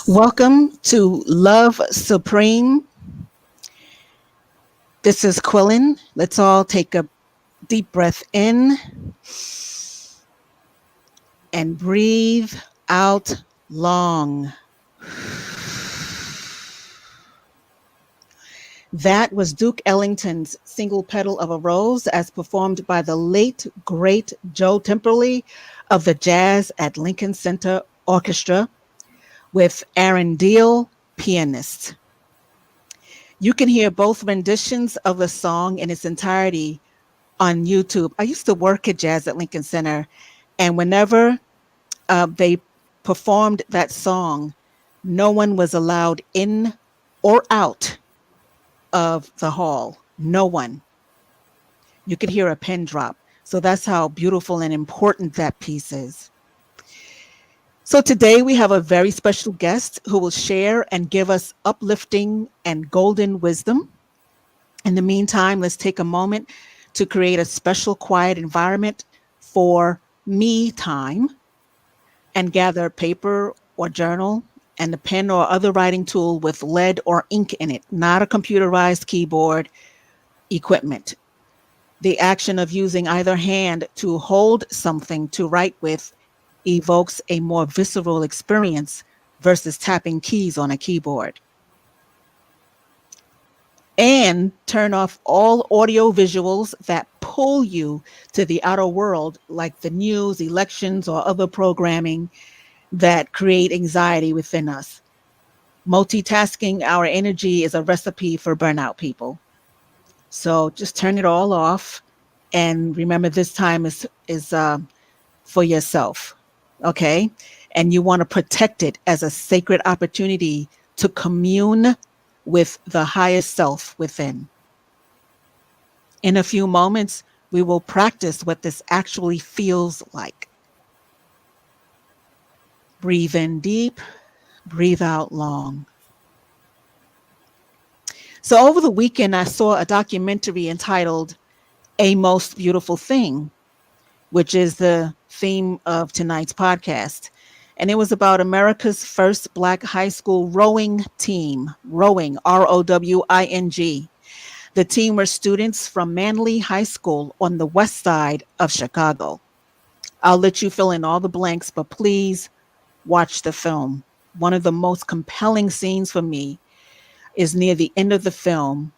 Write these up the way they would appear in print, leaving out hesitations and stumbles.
Welcome to Love Supreme. This is Quillen. Let's all take a deep breath in and breathe out long. That was Duke Ellington's Single Petal of a Rose as performed by the late, great Joe Temperley of the Jazz at Lincoln Center Orchestra with Aaron Deal, pianist. You can hear both renditions of the song in its entirety on YouTube. I used to work at Jazz at Lincoln Center, and whenever they performed that song, no one was allowed in or out of the hall. No one. You could hear a pin drop. So that's how beautiful and important that piece is. So today we have a very special guest who will share and give us uplifting and golden wisdom. In the meantime, let's take a moment to create a special quiet environment for me time and gather paper or journal and a pen or other writing tool with lead or ink in it, not a computerized keyboard equipment. The action of using either hand to hold something to write with evokes a more visceral experience versus tapping keys on a keyboard. And turn off all audio visuals that pull you to the outer world, like the news, elections, or other programming that create anxiety within us. Multitasking our energy is a recipe for burnout, people. So just turn it all off, and remember, this time is for yourself, okay? And you want to protect it as a sacred opportunity to commune with the highest self within. In a few moments, we will practice what this actually feels like. Breathe in deep, breathe out long. So over the weekend, I saw a documentary entitled A Most Beautiful Thing, which is the theme of tonight's podcast. And it was about America's first Black high school rowing team, rowing, Rowing. The team were students from Manley High School on the west side of Chicago. I'll let you fill in all the blanks, but please watch the film. One of the most compelling scenes for me is near the end of the film,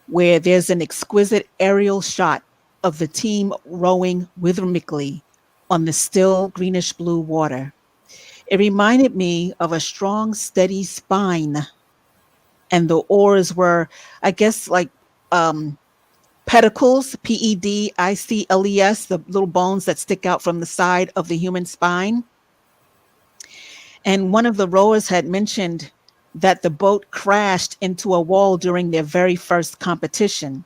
where there's an exquisite aerial shot of the team rowing rhythmically on the still greenish blue water. It reminded me of a strong, steady spine, and the oars were, I guess, like pedicles, pedicles, the little bones that stick out from the side of the human spine. And one of the rowers had mentioned that the boat crashed into a wall during their very first competition.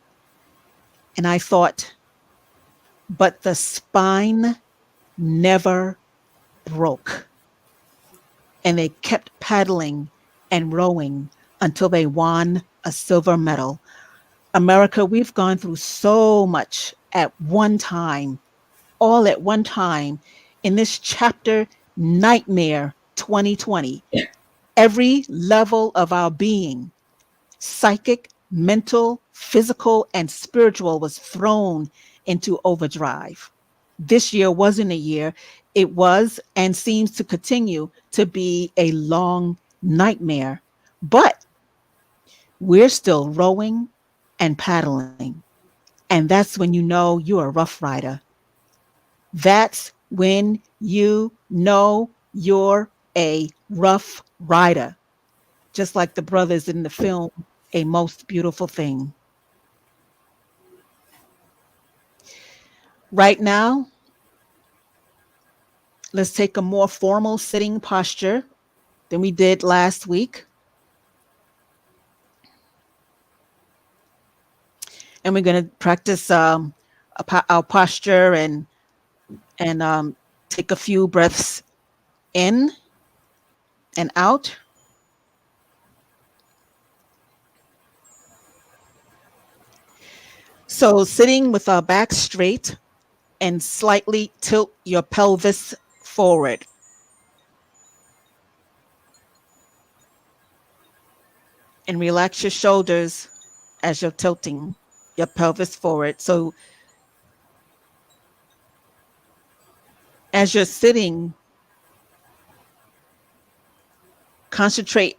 And I thought, but the spine never broke. And they kept paddling and rowing until they won a silver medal. America, we've gone through so much at one time, all at one time in this chapter, Nightmare 2020. Every level of our being, psychic, mental, physical, and spiritual, was thrown into overdrive. This year wasn't a year. It was and seems to continue to be a long nightmare. But we're still rowing and paddling. And that's when you know you're a rough rider. That's when you know you're a rough rider. Just like the brothers in the film, A Most Beautiful Thing. Right now, let's take a more formal sitting posture than we did last week. And we're going to practice our posture and take a few breaths in and out. So sitting with our back straight and slightly tilt your pelvis forward. And relax your shoulders as you're tilting your pelvis forward. So as you're sitting, concentrate.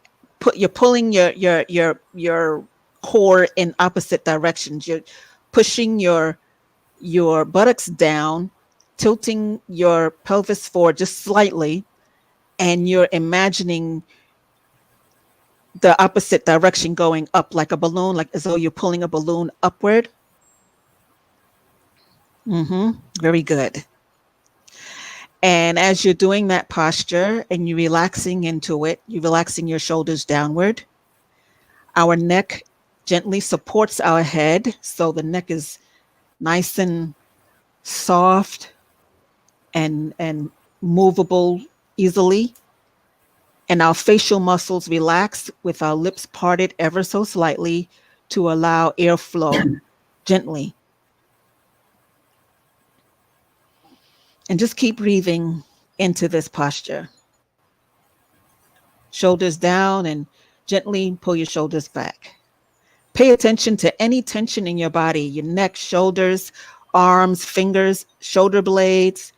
You're pulling your core in opposite directions. You're pushing your buttocks down, tilting your pelvis forward just slightly, and you're imagining the opposite direction going up like a balloon, like as though you're pulling a balloon upward. Very good. And as you're doing that posture and you're relaxing into it, you're relaxing your shoulders downward. Our neck gently supports our head. So the neck is nice and soft and movable easily. And our facial muscles relax with our lips parted ever so slightly to allow airflow gently. And just keep breathing into this posture. Shoulders down and gently pull your shoulders back. Pay attention to any tension in your body, your neck, shoulders, arms, fingers, shoulder blades,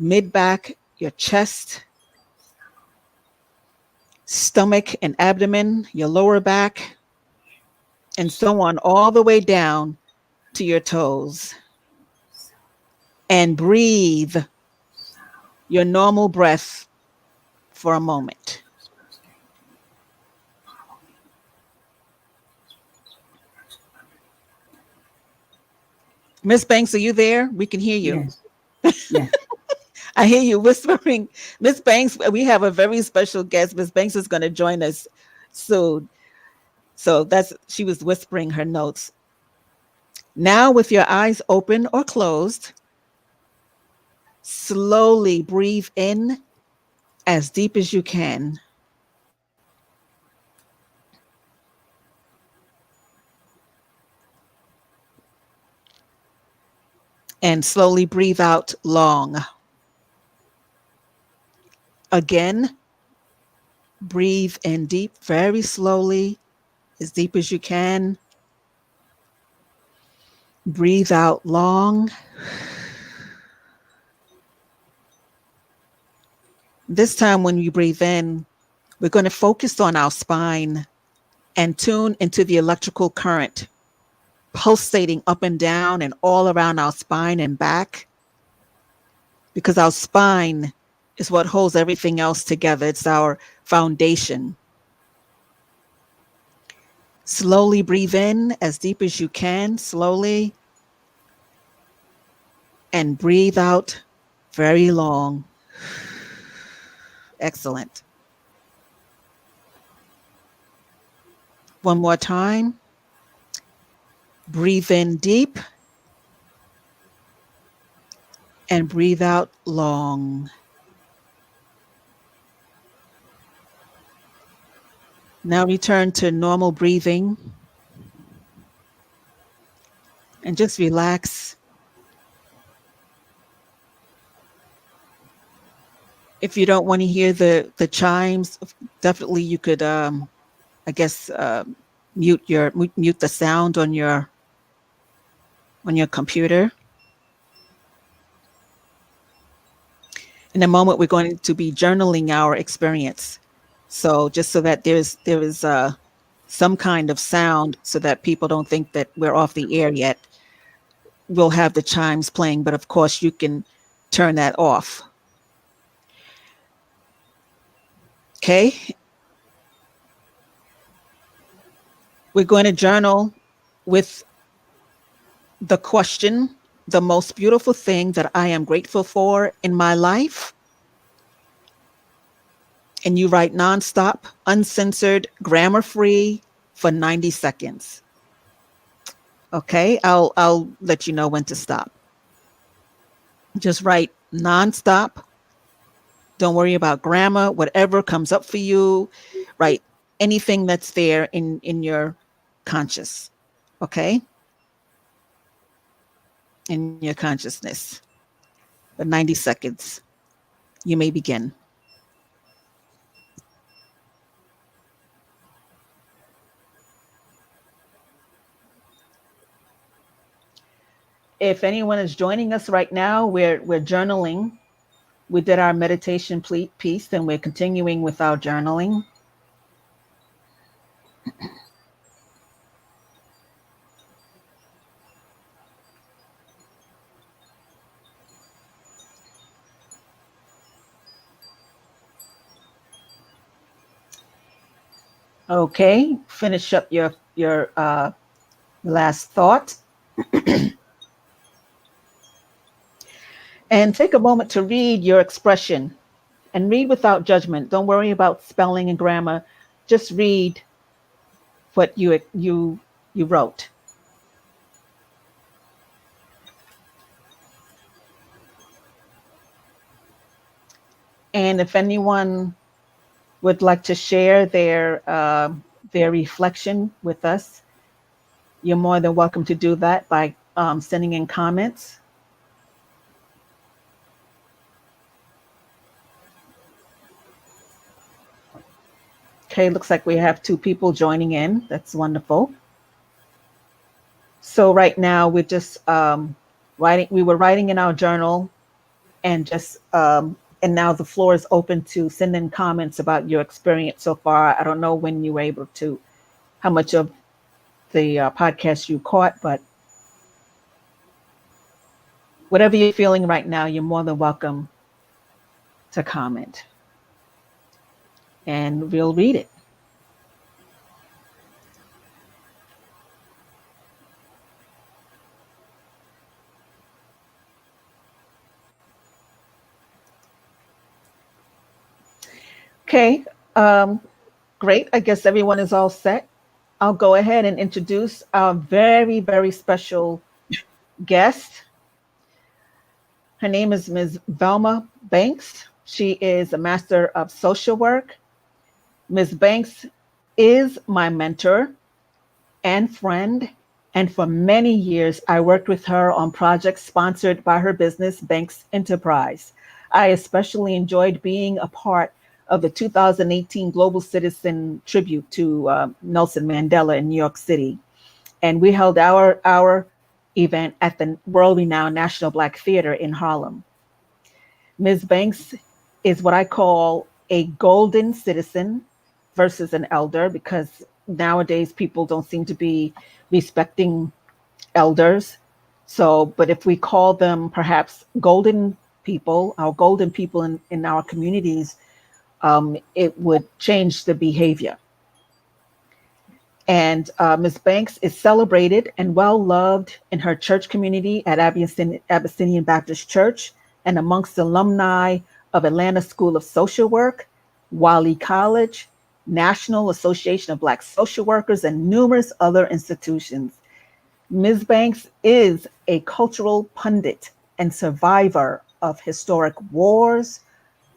mid back, your chest, stomach and abdomen, your lower back, and so on, all the way down to your toes. And breathe your normal breath for a moment. Miss Banks, are you there? We can hear you. Yes. Yeah. I hear you whispering. Miss Banks, we have a very special guest. Miss Banks is going to join us soon. So she was whispering her notes. Now, with your eyes open or closed, slowly breathe in as deep as you can. And slowly breathe out long. Again, breathe in deep, very slowly, as deep as you can. Breathe out long. This time, when you breathe in, we're going to focus on our spine and tune into the electrical current pulsating up and down and all around our spine and back, because our spine is what holds everything else together. It's our foundation. Slowly breathe in as deep as you can, slowly, and breathe out very long. Excellent. One more time. Breathe in deep and breathe out long. Now return to normal breathing and just relax. If you don't want to hear the chimes, definitely you could, I guess, mute the sound on your computer. In a moment, we're going to be journaling our experience. So just so that there is some kind of sound, so that people don't think that we're off the air yet, we'll have the chimes playing. But of course, you can turn that off. Okay. We're going to journal with the question, the most beautiful thing that I am grateful for in my life. And you write nonstop, uncensored, grammar free for 90 seconds. Okay, I'll let you know when to stop. Just write nonstop. Don't worry about grammar, whatever comes up for you. Write anything that's there in your conscious. Okay? In your consciousness. For 90 seconds. You may begin. if anyone is joining us right now, we're journaling. We did our meditation piece, and we're continuing with our journaling. Okay, finish up your last thought, and take a moment to read your expression, and read without judgment. Don't worry about spelling and grammar. Just read what you wrote. And if anyone would like to share their reflection with us, you're more than welcome to do that by sending in comments. Okay, looks like we have 2 people joining in. That's wonderful. So right now we're just writing. We were writing in our journal, and just and now the floor is open to send in comments about your experience so far. I don't know when you were able to, how much of the podcast you caught, but whatever you're feeling right now, you're more than welcome to comment, and we'll read it. Okay, great. I guess everyone is all set. I'll go ahead and introduce our very, very special guest. Her name is Ms. Velma Banks. She is a Master of Social Work. Ms. Banks is my mentor and friend, and for many years, I worked with her on projects sponsored by her business, Banks Enterprise. I especially enjoyed being a part of the 2018 Global Citizen Tribute to Nelson Mandela in New York City. And we held our event at the world-renowned National Black Theater in Harlem. Ms. Banks is what I call a golden citizen versus an elder, because nowadays people don't seem to be respecting elders. So, but if we call them perhaps golden people, our golden people in our communities, it would change the behavior. And Ms. Banks is celebrated and well loved in her church community at Abyssinian Baptist Church, and amongst alumni of Atlanta School of Social Work, Wiley College, National Association of Black Social Workers, and numerous other institutions. Ms. Banks is a cultural pundit and survivor of historic wars,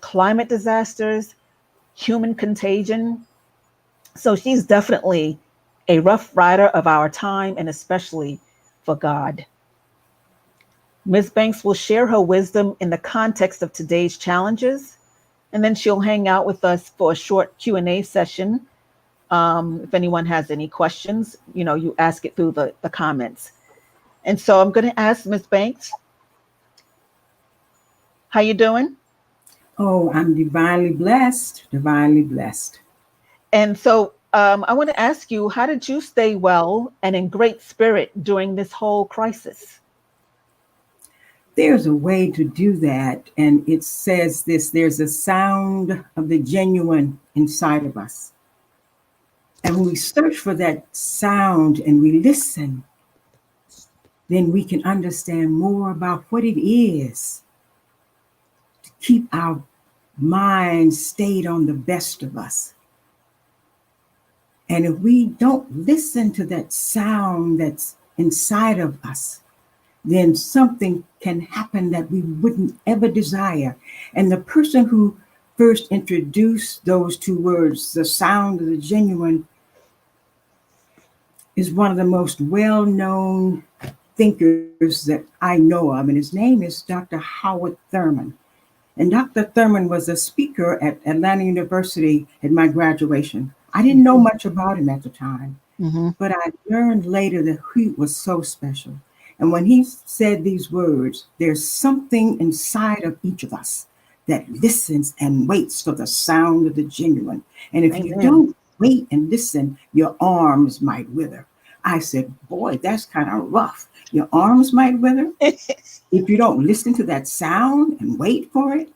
climate disasters, human contagion. So she's definitely a rough rider of our time, and especially for God. Ms. Banks will share her wisdom in the context of today's challenges, and then she'll hang out with us for a short Q&A session. If anyone has any questions, you ask it through the comments. And so I'm going to ask Ms. Banks, how you doing? Oh, I'm divinely blessed, divinely blessed. And so I want to ask you, how did you stay well and in great spirit during this whole crisis? There's a way to do that, and it says this: there's a sound of the genuine inside of us. And when we search for that sound and we listen, then we can understand more about what it is to keep our minds stayed on the best of us. And if we don't listen to that sound that's inside of us, then something can happen that we wouldn't ever desire. And the person who first introduced those 2 words, the sound of the genuine, is one of the most well-known thinkers that I know of. And his name is Dr. Howard Thurman. And Dr. Thurman was a speaker at Atlanta University at my graduation. I didn't know much about him at the time, Mm-hmm. but I learned later that he was so special. And when he said these words, there's something inside of each of us that listens and waits for the sound of the genuine. And if you Amen. don't wait and listen, your arms might wither. I said, boy, that's kind of rough. Your arms might wither if you don't listen to that sound and wait for it.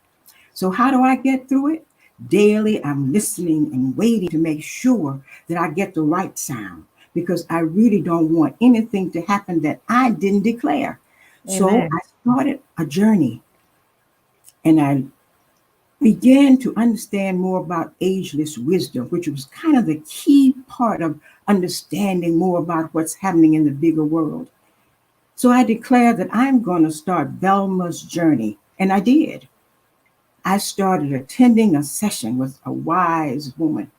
So how do I get through it? Daily, I'm listening and waiting to make sure that I get the right sound, because I really don't want anything to happen that I didn't declare. So Amen. I started a journey, and I began to understand more about ageless wisdom, which was kind of the key part of understanding more about what's happening in the bigger world. So I declared that I'm going to start Velma's journey, and I did. I started attending a session with a wise woman.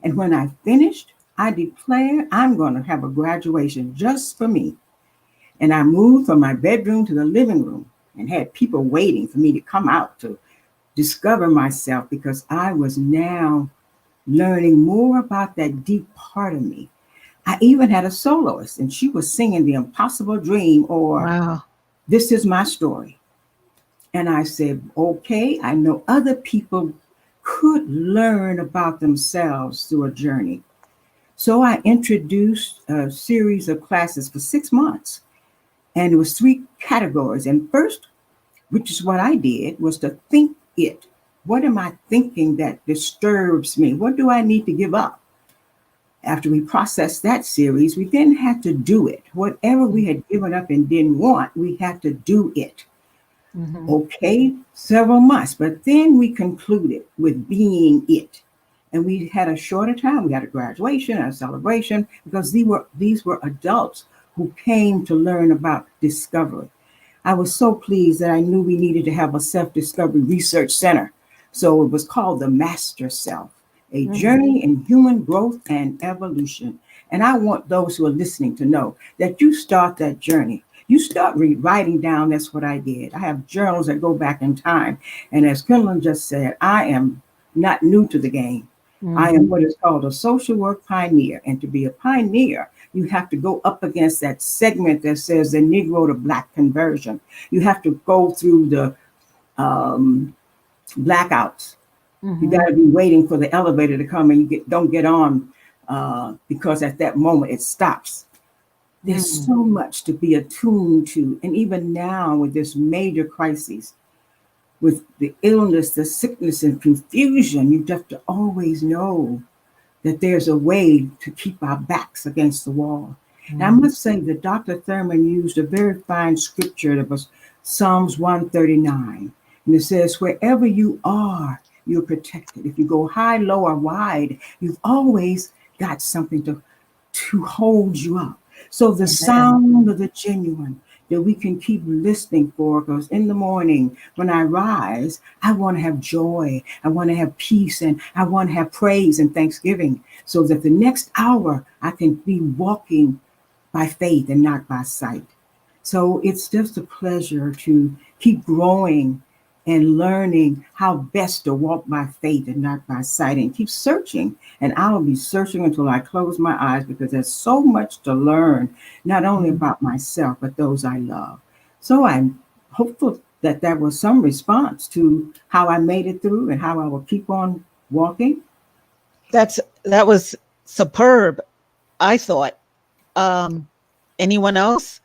And when I finished, I declared I'm going to have a graduation just for me. And I moved from my bedroom to the living room and had people waiting for me to come out to discover myself, because I was now learning more about that deep part of me. I even had a soloist, and she was singing The Impossible Dream, or Wow. This Is My Story. And I said, okay, I know other people could learn about themselves through a journey. So I introduced a series of classes for 6 months. And it was 3 categories. And first, which is what I did, was to think it. What am I thinking that disturbs me? What do I need to give up? After we processed that series, we then had to do it. Whatever we had given up and didn't want, we had to do it. Mhm. Okay, several months, but then we concluded with being it. And we had a shorter time. We had a graduation and a celebration, because these were adults who came to learn about discovery. I was so pleased that I knew we needed to have a self-discovery research center. So it was called the Master Self, a Mhm. journey in human growth and evolution. And I want those who are listening to know that you start that journey. You start writing down. That's what I did. I have journals that go back in time. And as Quinlan just said, I am not new to the game. I am Mhm. what is called a social work pioneer. And to be a pioneer, you have to go up against that segment that says the Negro to Black conversion. You have to go through the um, blackouts. You got Mhm. to be waiting for the elevator to come, and don't get on because at that moment it stops. There's Mhm. so much to be attuned to. And even now, with this major crisis, with the illness, the sickness, and confusion, you have to always know that there's a way to keep our backs against the wall. And I Mhm. must say that Dr. Thurman used a very fine scripture that was Psalms 139. And it says, wherever you are, you're protected. If you go high, low, or wide, you've always got something to hold you up. So the Amen. sound of the genuine that we can keep listening for, because in the morning when I rise, I want to have joy, I want to have peace, and I want to have praise and thanksgiving, so that the next hour I can be walking by faith and not by sight. So it's just a pleasure to keep growing and learning how best to walk by faith and not by sight, and keep searching. And I will be searching until I close my eyes, because there's so much to learn, not only Mhm. about myself, but those I love. So I'm hopeful that that was some response to how I made it through and how I will keep on walking. That was superb, I thought. Um, Anyone else?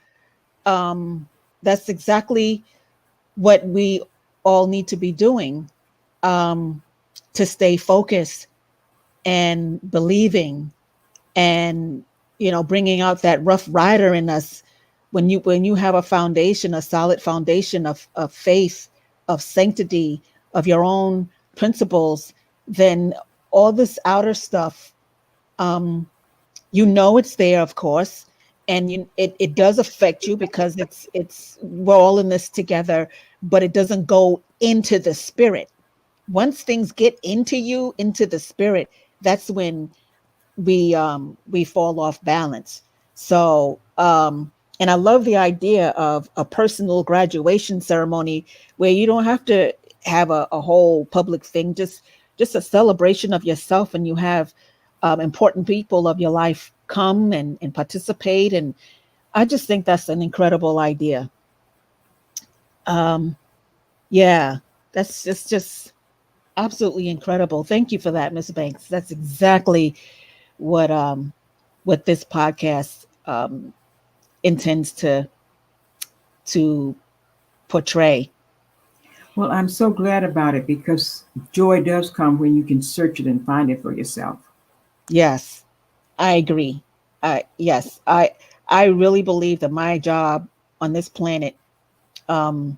Um, that's exactly what we all need to be doing, um, to stay focused and believing, and bringing out that rough rider in us. When you have a foundation, a solid foundation of faith, of sanctity, of your own principles, then all this outer stuff, um it's there, of course, and it does affect you, because we're all in this together, but it doesn't go into the spirit. Once things get into you, into the spirit, that's when we fall off balance. So and I love the idea of a personal graduation ceremony, where you don't have to have a whole public thing, just a celebration of yourself, and you have important people of your life come and participate, and I just think that's an incredible idea. Um, yeah, that's just absolutely incredible. Thank you for that, Miss Banks. That's exactly what what this podcast intends to portray. Well, I'm so glad about it because joy does come when you can search it and find it for yourself. Yes, I agree. Yes, I really believe that my job on this planet um,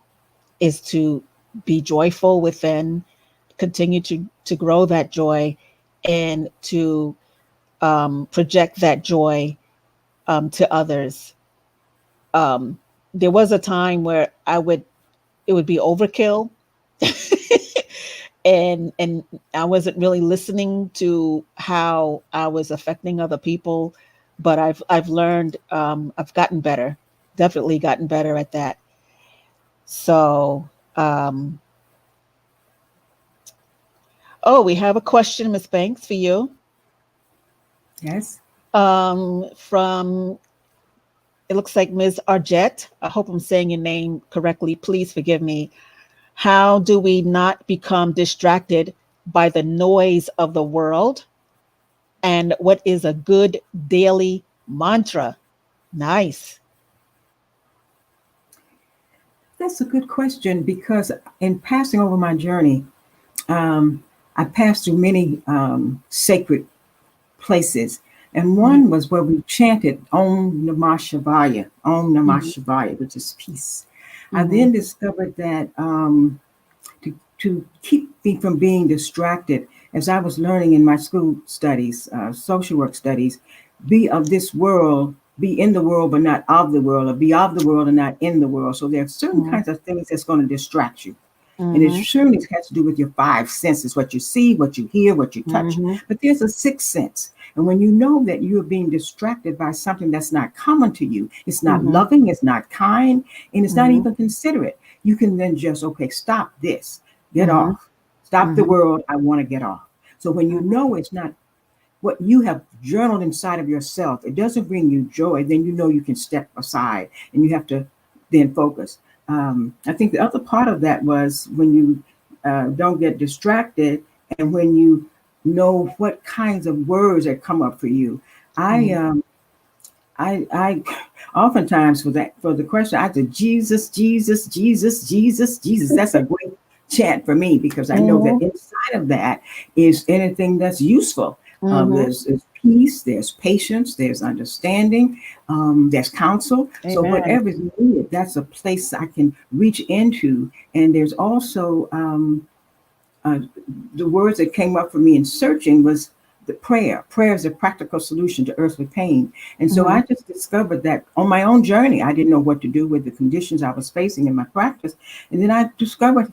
is to be joyful within, continue to grow that joy, and to project that joy to others. Um, there was a time where it would be overkill, and I wasn't really listening to how I was affecting other people. But I've learned, I've gotten better, definitely gotten better at that. So, oh, we have a question, Miss Banks, for you. Yes. From, it looks like Ms. Arjette. I hope I'm saying your name correctly. Please forgive me. How do we not become distracted by the noise of the world? And what is a good daily mantra? Nice. That's a good question because in passing over my journey, um, I passed through many sacred places. And one was where we chanted Om Namah Shivaya, Om Namah Mhm, Shivaya, which is peace. I mhm, then discovered that to keep me from being distracted, as I was learning in my school studies, social work studies, be of this world, be in the world, but not of the world, or be of the world and not in the world. So there are certain mhm, kinds of things that's going to distract you. And it mhm, surely has to do with your five senses, what you see, what you hear, what you touch. mhm, But there's a sixth sense. And when you know that you're being distracted by something that's not common to you, it's not mhm, loving, it's not kind, and it's not mhm, even considerate, you can then just, okay, stop this, get mhm, off, stop the mhm, world, I want to get off. So when you mhm. know it's not what you have journaled inside of yourself, it doesn't bring you joy, then you know you can step aside and you have to then focus. I think the other part of that was when you don't get distracted and when you know what kinds of words that come up for you. I Mhm. um, I oftentimes for the question I said Jesus, Jesus, Jesus, Jesus, Jesus. That's a great chant for me because I know that Mhm. inside of that is anything that's useful. Mhm. There's peace, there's patience, there's understanding, there's counsel. So Amen. whatever is needed, that's a place I can reach into. And there's also uh, the words that came up for me in searching was the prayer. Prayer is a practical solution to earthly pain. And so Mhm. I just discovered that on my own journey, I didn't know what to do with the conditions I was facing in my practice. And then I discovered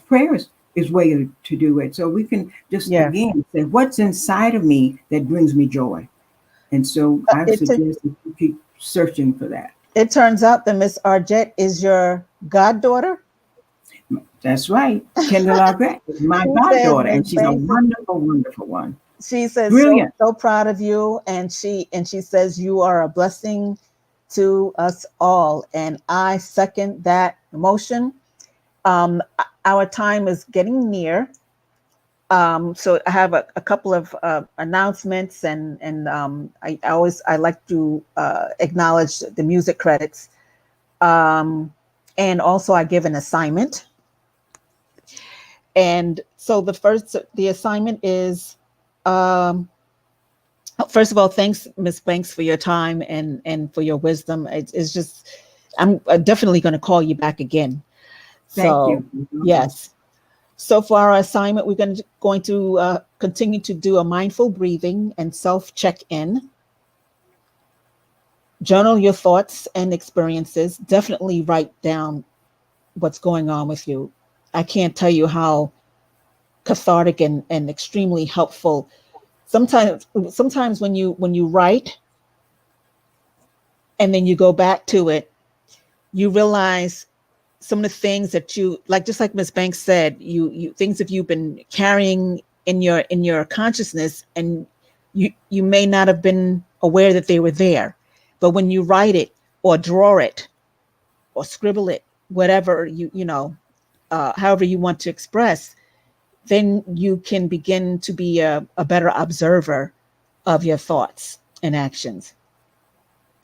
prayer is way to do it. So we can just Yes. again say, what's inside of me that brings me joy? And so I It suggest that you keep searching for that. it turns out that Miss Arjette is your goddaughter. That's right. Kendall Argrett is my She says goddaughter, Miss and she's a Banks. wonderful, wonderful one. She says Brilliant. so proud of you, and she says you are a blessing to us all, and I second that emotion. Our time is getting near. So I have a couple of announcements, and I like to acknowledge the music credits, um, and also I give an assignment. And so the assignment is, um, first of all, thanks, Miss Banks, for your time and for your wisdom. It's just, I'm definitely going to call you back again. Thank So you. You're welcome. yes. So for our assignment, we're going to continue to do a mindful breathing and self check in. Journal your thoughts and experiences. Definitely write down what's going on with you. I can't tell you how cathartic and extremely helpful. Sometimes when you write and then you go back to it, you realize some of the things that you like, just like Miss Banks said, you things that you've been carrying in your consciousness, and you may not have been aware that they were there, but when you write it, or draw it or scribble it, whatever however you want to express, then you can begin to be a better observer of your thoughts and actions.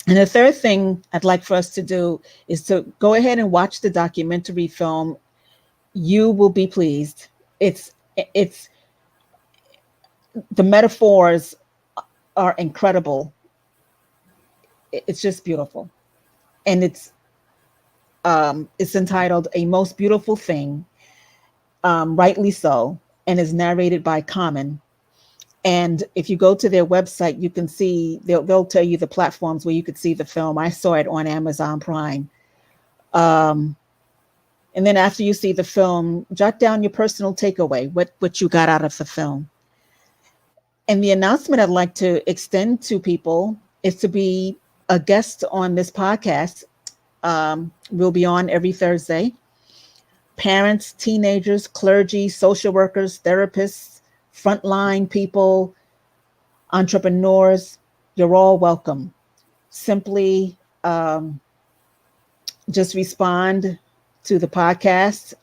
And the third thing I'd like for us to do is to go ahead and watch the documentary film. You will be pleased. It's the metaphors are incredible. It's just beautiful. And it's entitled A Most Beautiful Thing, rightly so, and is narrated by Common. And if you go to their website, you can see, they'll tell you the platforms where you could see the film. I saw it on Amazon Prime. And then after you see the film, jot down your personal takeaway, what you got out of the film. And the announcement I'd like to extend to people is to be a guest on this podcast. We'll be on every Thursday. Parents, teenagers, clergy, social workers, therapists, frontline people, entrepreneurs, you're all welcome. Simply just respond to the podcast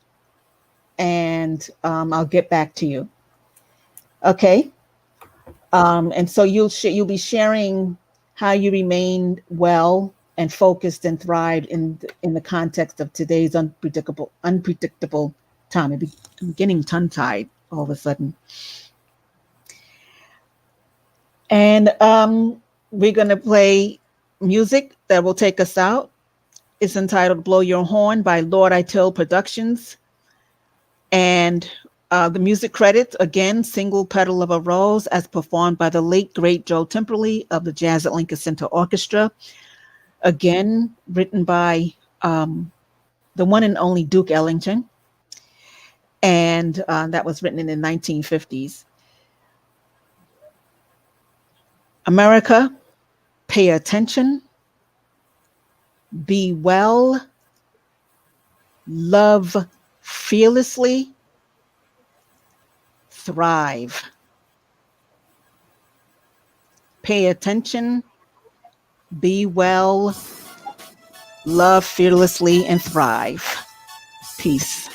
and I'll get back to you. Okay. And so you'll be sharing how you remained well and focused and thrived in the context of today's unpredictable time. I'm getting tongue-tied all of a sudden. And we're going to play music that will take us out. It's entitled Blow Your Horn by Lord Itil Productions. And the music credits, again, Single Petal of a Rose, as performed by the late, great Joe Timperley of the Jazz at Lincoln Center Orchestra. Again, written by the one and only Duke Ellington. And that was written in the 1950s. America, pay attention, be well, love fearlessly, thrive. Pay attention, be well, love fearlessly, and thrive. Peace.